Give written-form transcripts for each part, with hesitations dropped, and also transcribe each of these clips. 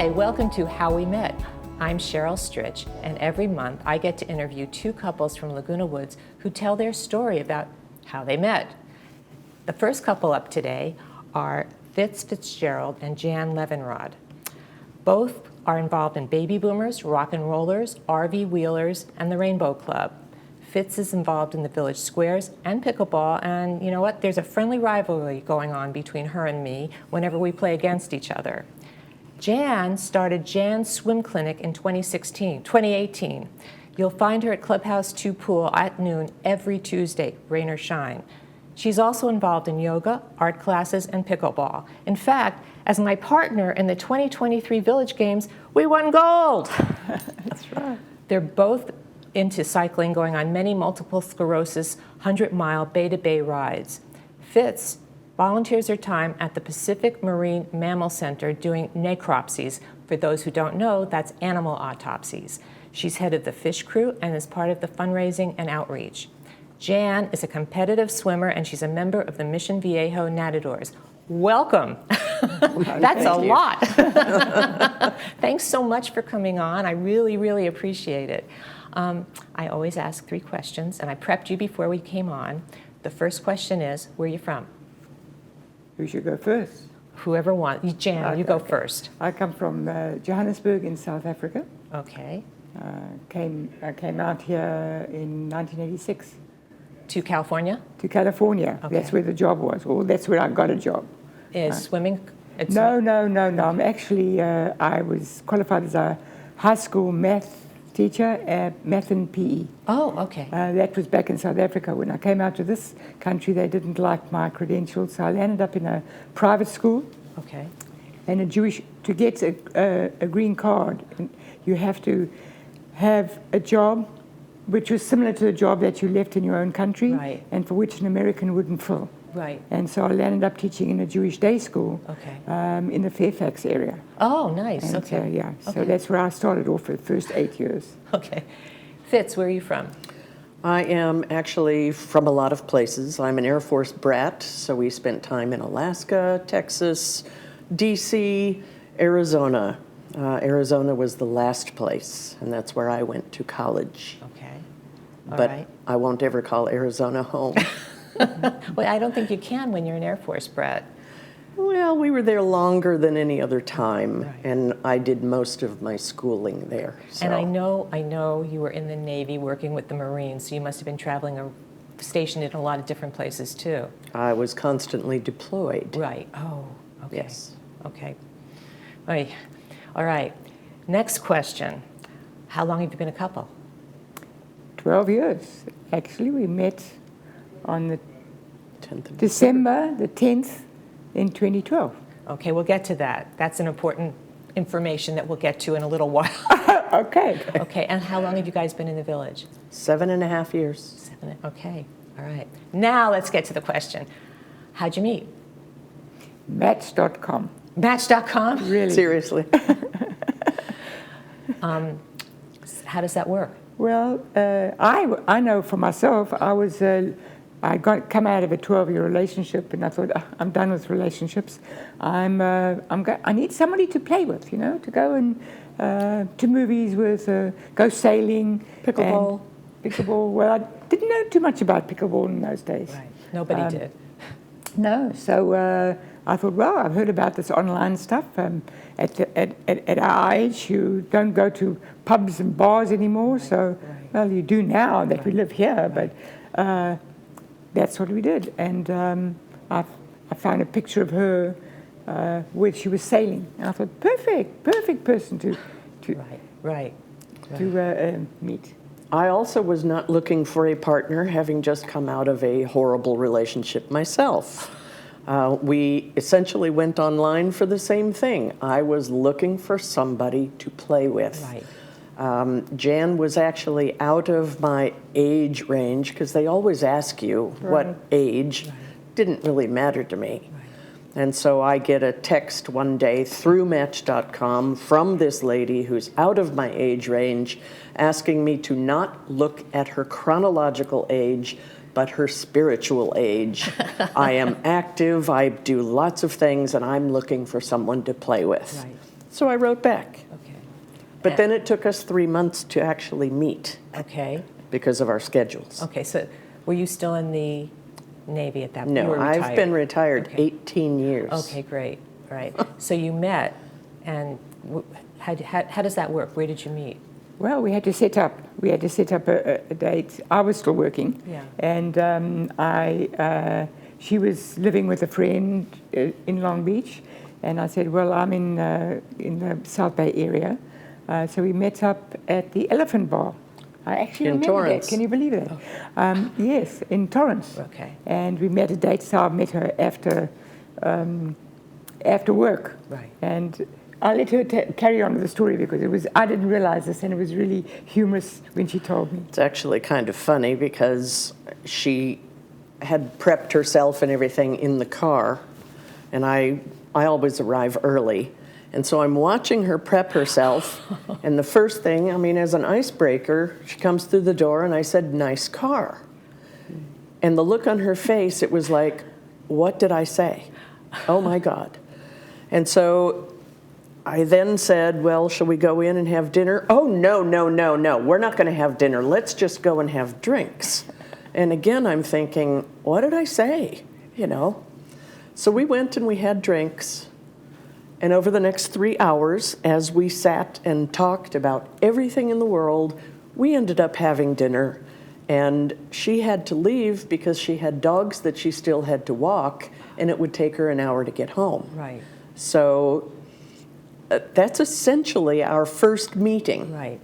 Hi, welcome to How We Met. I'm Sheryl Strich, and every month I get to interview two couples from Laguna Woods who tell their story about how they met. The first couple up today are Fitz FitzGerald and Jan Levinrad. Both are involved in baby boomers, rock and rollers, RV wheelers, and the Rainbow Club. Fitz is involved in the village squares and pickleball, and you know what? There's a friendly rivalry going on between her and me whenever we play against each other. Jan started Jan's Swim Clinic in 2018. You'll find her at Clubhouse 2 Pool at noon every Tuesday, rain or shine. She's also involved in yoga, art classes, and pickleball. In fact, as my partner in the 2023 Village Games, we won gold. That's right. They're both into cycling, going on many multiple sclerosis 100-mile bay-to-bay rides. Fitz volunteers her time at the Pacific Marine Mammal Center doing necropsies. For those who don't know, that's animal autopsies. She's head of the fish crew and is part of the fundraising and outreach. Jan is a competitive swimmer, and she's a member of the Mission Viejo Nadadores. Welcome. That's a lot. Thanks so much for coming on. I really, really appreciate it. I always ask 3 questions, and I prepped you before we came on. The first question is, where are you from? Who should go first? Whoever wants. Jan, Okay, you go okay. first. I come from Johannesburg in South Africa. Okay. I came out here in 1986 To California? to California. Okay. That's where the job was, or that's where I got a job. Is swimming? It's No. I'm actually, I was qualified as a high school math teacher at math and PE. Oh, okay. That was back in South Africa. When I came out to this country, they didn't like my credentials, so I landed up in a private school. Okay. And to get a green card, you have to have a job which was similar to the job that you left in your own country, Right. and for which an American wouldn't fill. Right. And so I landed up teaching in a Jewish day school Okay. in the Fairfax area. Oh, nice. And Okay. so Okay. that's where I started off for the first 8 years. Okay. Fitz, where are you from? I am actually from a lot of places. I'm an Air Force brat, so we spent time in Alaska, Texas, DC, Arizona. Arizona was the last place, and that's where I went to college. Okay. All But right. I won't ever call Arizona home. Well, I don't think you can when you're an Air Force brat. Well, we were there longer than any other time, Right. and I did most of my schooling there. So. And I know you were in the Navy working with the Marines, so you must have been traveling stationed in a lot of different places too. I was constantly deployed. Right. Oh, okay. Yes. Okay. All right. Next question. How long have you been a couple? 12 years. Actually, we met on the 10th of December the 10th in 2012. Okay, we'll get to that. That's an important information that we'll get to in a little while. Okay. Okay, and how long have you guys been in the village? 7.5 years. 7. Okay, all right. Now let's get to the question. How'd you meet? Match.com. Match.com? Really? Seriously. How does that work? Well, I know for myself, I come out of a 12-year relationship, and I thought, I'm done with relationships. I need somebody to play with, to go and to movies with, go sailing. Pickleball. Pickleball. Well, I didn't know too much about pickleball in those days. Right. Nobody did. No, so I thought, well, I've heard about this online stuff. At our age, you don't go to pubs and bars anymore, so, well, you do now that we live here, but that's what we did. And I found a picture of her where she was sailing, and I thought, perfect person to meet. I also was not looking for a partner, having just come out of a horrible relationship myself. We essentially went online for the same thing. I was looking for somebody to play with. Right. Jan was actually out of my age range, because they always ask you what age. Didn't really matter to me. And so I get a text one day through Match.com from this lady who's out of my age range, asking me to not look at her chronological age, but her spiritual age. I am active, I do lots of things, and I'm looking for someone to play with. Right. So I wrote back. Okay. But then it took us 3 months to actually meet Okay. because of our schedules. Okay, so were you still in the Navy at that point? You No, were I've retired. been retired Okay. 18 years. Okay, great. All right. So you met, and how does that work? Where did you meet? Well, we had to set up a date. I was still working, Yeah. and she was living with a friend in Long Beach, and I said, well, I'm in the South Bay area, so we met up at the Elephant Bar. I actually In remember Torrance. that. Can you believe that? Yes, in Torrance. Okay. And we met a date, so I met her after work. Right. And I'll let her carry on with the story because I didn't realize this, and it was really humorous when she told me. It's actually kind of funny because she had prepped herself and everything in the car, and I always arrive early. And so I'm watching her prep herself, and the first thing, as an icebreaker, she comes through the door, and I said, "Nice car." And the look on her face, it was like, what did I say? Oh my God. And so I then said, well, shall we go in and have dinner? Oh, no, we're not going to have dinner. Let's just go and have drinks. And again, I'm thinking, what did I say? So we went and we had drinks. And over the next 3 hours, as we sat and talked about everything in the world, we ended up having dinner. And she had to leave because she had dogs that she still had to walk, and it would take her an hour to get home. Right. So that's essentially our first meeting. Right.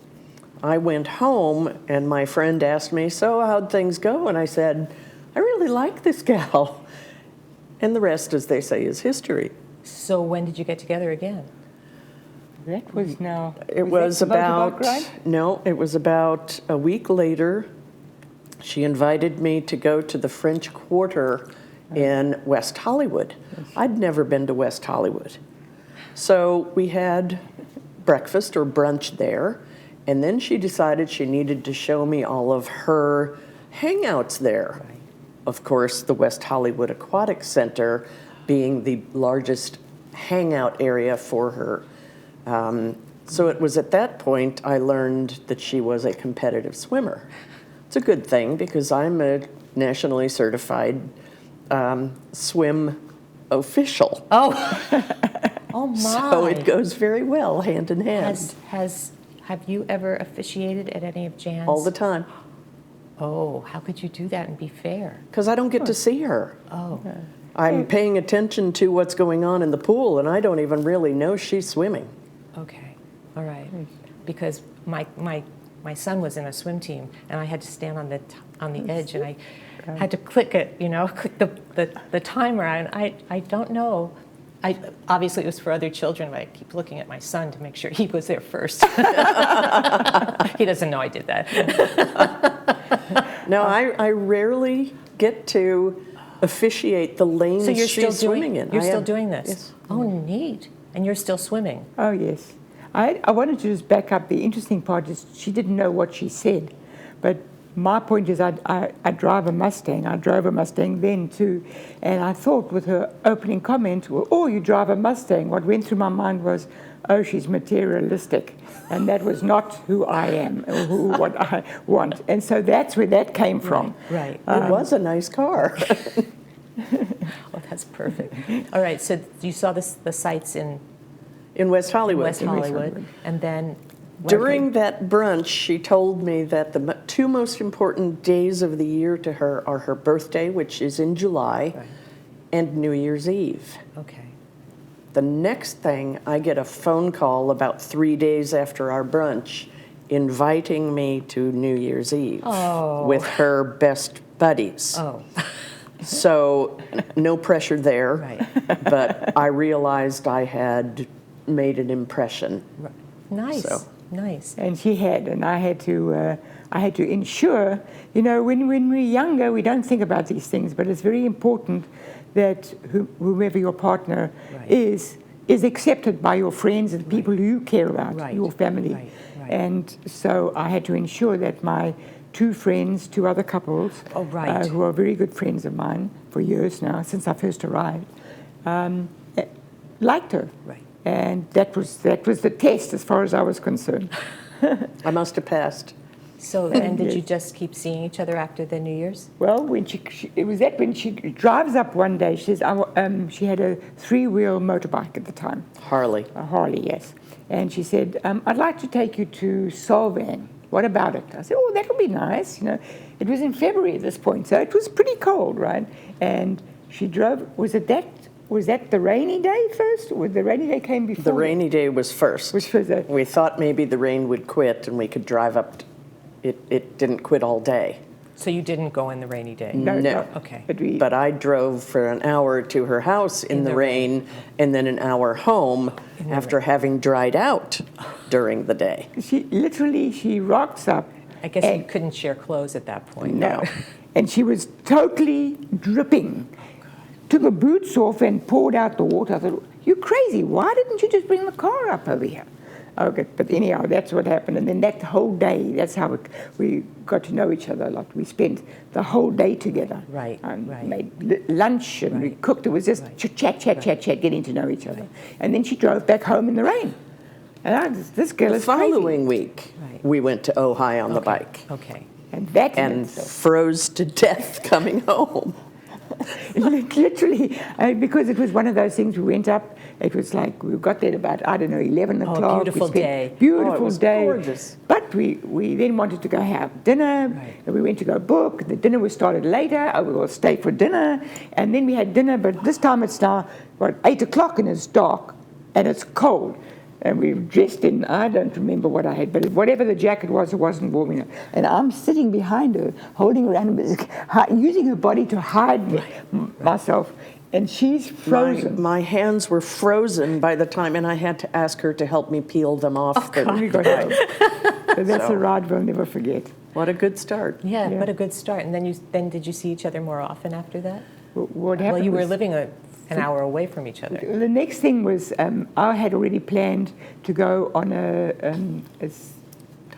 I went home, and my friend asked me, so how'd things go? And I said, I really like this gal. And the rest, as they say, is history. So when did you get together again? That was now. It was about, right? no, it was about a week later. She invited me to go to the French Quarter in West Hollywood. I'd never been to West Hollywood. So we had breakfast or brunch there, and then she decided she needed to show me all of her hangouts there. Right. Of course, the West Hollywood Aquatic Center being the largest hangout area for her. So it was at that point I learned that she was a competitive swimmer. It's a good thing because I'm a nationally certified swim official. Oh, oh my! So it goes very well hand in hand. Have you ever officiated at any of Jan's? All the time. Oh, how could you do that and be fair? Because I don't get to see her. Oh, I'm paying attention to what's going on in the pool, and I don't even really know she's swimming. okay, all right. Because my son was in a swim team, and I had to stand on the edge, and I had to click it, click the timer, and I don't know. Obviously, it was for other children, but I keep looking at my son to make sure he was there first. He doesn't know I did that. No, I rarely get to officiate the lanes So you're she's swimming in. You're I still am. doing this? Yes. Oh, neat. And you're still swimming? Oh, yes. I wanted to just back up. The interesting part is she didn't know what she said. But my point is I drive a Mustang. I drove a Mustang then too. And I thought with her opening comment, well, oh, you drive a Mustang. What went through my mind was, oh, she's materialistic. And that was not who I am or what I want. And so that's where that came from. Right. It was a nice car. Oh, that's perfect. All right, so you saw the sights in In West Hollywood. West Hollywood, and then During that brunch, she told me that the two most important days of the year to her are her birthday, which is in July, Right. and New Year's Eve. Okay. The next thing, I get a phone call about 3 days after our brunch inviting me to New Year's Eve with her best buddies. Oh. So no pressure there, Right. but I realized I had made an impression. Right. Nice. So. Nice. And she had, and I had to ensure, when we're younger, we don't think about these things, but it's very important that whomever your partner Right. is accepted by your friends and people who you care about, Right. your family. Right. Right. And so I had to ensure that my two other couples, Oh, right. who are very good friends of mine for years now, since I first arrived, liked her. Right. And that was the test as far as I was concerned. I must have passed. So, and did you just keep seeing each other after the New Year's? Well, when when she drives up one day, she says, she had a 3-wheel motorbike at the time. Harley. A Harley, yes. And she said, I'd like to take you to Solvang. What about it? I said, oh, that would be nice. You know, it was in February at this point, so it was pretty cold, right? And she drove, was that the rainy day first? Or the rainy day came before? The rainy day was first. Was first. We thought maybe the rain would quit and we could drive up. It didn't quit all day. So you didn't go in the rainy day? No. Okay. But I drove for an hour to her house in the rain and then an hour home after having dried out during the day. She rocks up. I guess you couldn't share clothes at that point. No. And she was totally dripping. Took her boots off and poured out the water. I thought, you're crazy. Why didn't you just bring the car up over here? Okay, but anyhow, that's what happened. And then that whole day, that's how we got to know each other a lot. We spent the whole day together. Right, and right. made lunch and we cooked. It was just chat, getting to know each other. And then she drove back home in the rain. And this girl is crazy. The following week, we went to Ojai on the bike. Okay. And Froze to death coming home. Literally, because it was one of those things, we went up, it was like, we got there about, 11 o'clock. Oh, beautiful day. Beautiful day. Gorgeous. But we then wanted to go have dinner, and we went to go book. The dinner was started later, we will stay for dinner, and then we had dinner, but this time it's now, 8 o'clock and it's dark, and it's cold. And we were dressed in, I don't remember what I had, but whatever the jacket was, it wasn't warm enough. And I'm sitting behind her, holding her around, using her body to hide myself. And she's frozen. My hands were frozen by the time, and I had to ask her to help me peel them off. We got home. So that's a ride we'll never forget. What a good start. Yeah, what a good start. And then did you see each other more often after that? What happened? Well, you were living an hour away from each other. The next thing was I had already planned to go on a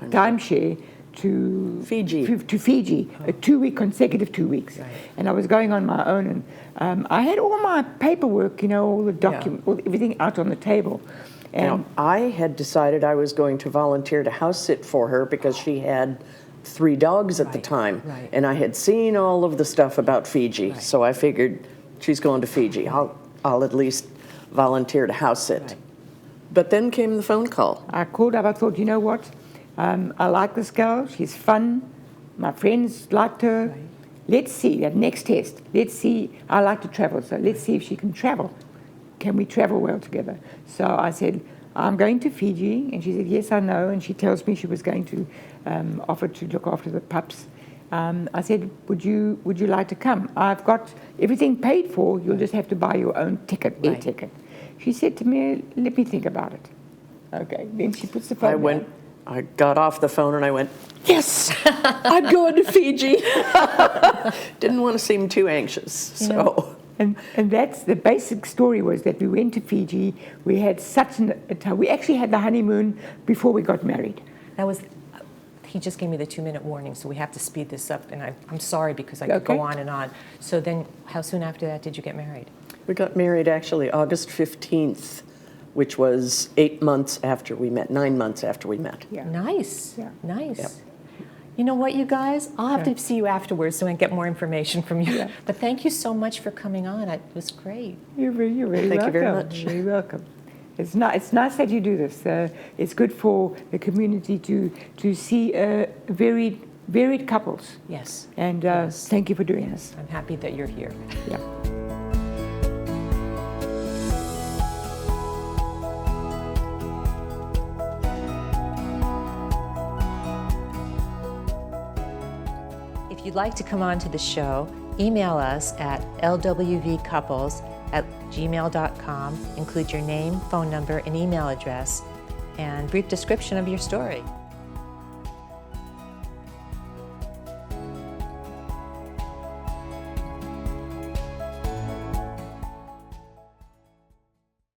timeshare to Fiji. To Fiji, a 2-week consecutive 2 weeks, and I was going on my own. And I had all my paperwork, all the documents, everything out on the table. And Now, I had decided I was going to volunteer to house sit for her because she had 3 dogs at the time, and I had seen all of the stuff about Fiji, so I figured she's going to Fiji. I'll at least volunteer to house sit. But then came the phone call. I called up. I thought, you know what? I like this girl. She's fun. My friends liked her. Let's see that next test. Let's see. I like to travel, so let's see if she can travel. Can we travel well together? So I said, I'm going to Fiji, and she said, yes, I know. And she tells me she was going to offer to look after the pups. I said, would you like to come? I've got everything paid for. You'll just have to buy your own ticket, air ticket. She said to me, let me think about it. Okay. Then she puts the phone down. I got off the phone and I went, yes, I'm going to Fiji. Didn't want to seem too anxious. So. And that's the basic story was that we went to Fiji. We had such a time. We actually had the honeymoon before we got married. He just gave me the 2-minute warning, so we have to speed this up. And I'm sorry because I could go on and on. So then how soon after that did you get married? We got married actually August 15th, which was 8 months after we met, 9 months after we met. Yeah. Nice. Yeah. Nice. Yep. You know what, you guys? I'll have to see you afterwards so I can get more information from you. Yeah. But thank you so much for coming on. It was great. You're very welcome. Thank you very much. You're very welcome. It's nice that you do this. It's good for the community to see varied couples. Yes. And thank you for doing this. I'm happy that you're here. Yeah. If you'd like to come on to the show, email us at lwvcouples@gmail.com. Include your name, phone number, and email address, and brief description of your story.